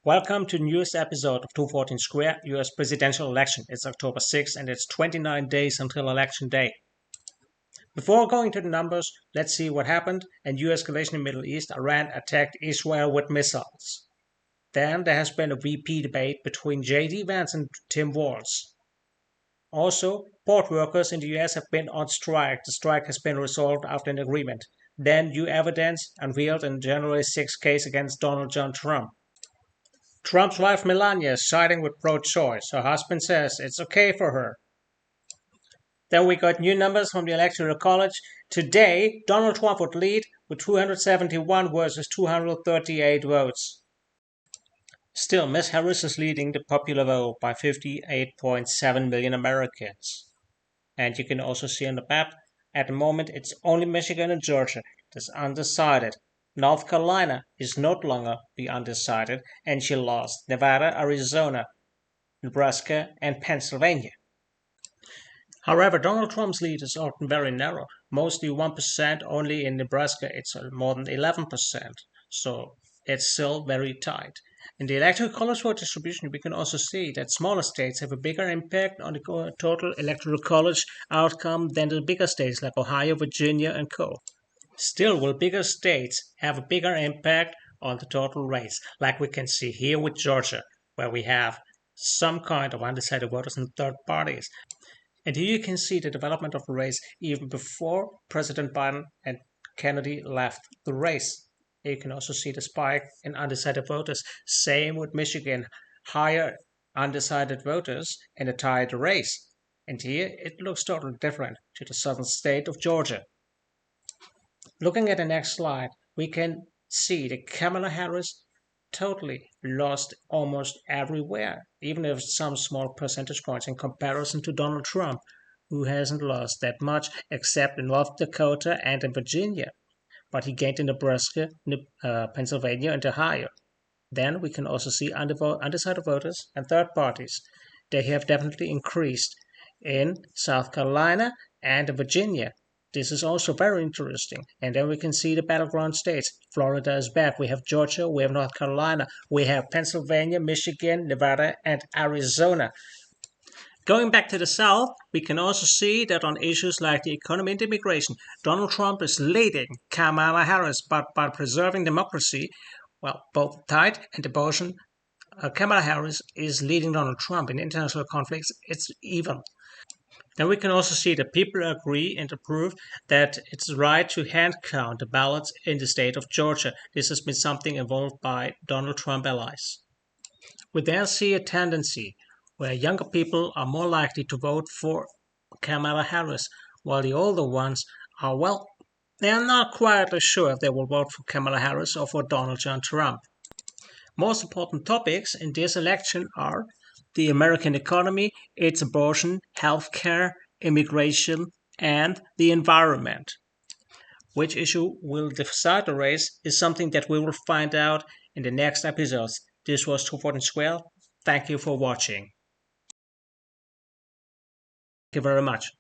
Welcome to the newest episode of 214 Square US presidential election. It's October 6th and it's 29 days until election day. Before going to the numbers, let's see what happened. A new escalation in the Middle East. Iran attacked Israel with missiles. Then there has been a VP debate between J.D. Vance and Tim Walz. Also, port workers in the US have been on strike. The strike has been resolved after an agreement. Then new evidence unveiled in January 6 case against Donald John Trump. Trump's wife Melania is siding with pro-choice. Her husband says it's okay for her. Then we got new numbers from the Electoral College. Today, Donald Trump would lead with 271 versus 238 votes. Still, Ms. Harris is leading the popular vote by 58.7 million Americans. And you can also see on the map, at the moment it's only Michigan and Georgia that's undecided. North Carolina is no longer the undecided, and she lost Nevada, Arizona, Nebraska, and Pennsylvania. However, Donald Trump's lead is often very narrow, mostly 1%, only in Nebraska it's more than 11%, so it's still very tight. In the Electoral College vote distribution, we can also see that smaller states have a bigger impact on the total Electoral College outcome than the bigger states like Ohio, Virginia, and co. Still, will bigger states have a bigger impact on the total race, like we can see here with Georgia, where we have some kind of undecided voters and third parties. And here you can see the development of the race even before President Biden and Kennedy left the race. Here you can also see the spike in undecided voters. Same with Michigan, higher undecided voters in a tied race. And here it looks totally different to the southern state of Georgia. Looking at the next slide, we can see that Kamala Harris totally lost almost everywhere, even if some small percentage points in comparison to Donald Trump, who hasn't lost that much except in North Dakota and in Virginia. But he gained in Nebraska, Pennsylvania, and Ohio. Then we can also see undecided voters and third parties. They have definitely increased in South Carolina and Virginia. This is also very interesting. And then we can see the battleground states. Florida is back. We have Georgia, we have North Carolina, we have Pennsylvania, Michigan, Nevada, and Arizona. Going back to the South, we can also see that on issues like the economy and immigration, Donald Trump is leading Kamala Harris, but by preserving democracy, both tight and abortion, Kamala Harris is leading Donald Trump. In international conflicts, it's even. Then we can also see that people agree and approve that it's right to hand count the ballots in the state of Georgia. This has been something involved by Donald Trump allies. We then see a tendency where younger people are more likely to vote for Kamala Harris, while the older ones are, they are not quietly sure if they will vote for Kamala Harris or for Donald John Trump. Most important topics in this election are the American economy, its abortion, healthcare, immigration, and the environment. Which issue will decide the race is something that we will find out in the next episodes. This was 214 Square. Thank you for watching. Thank you very much.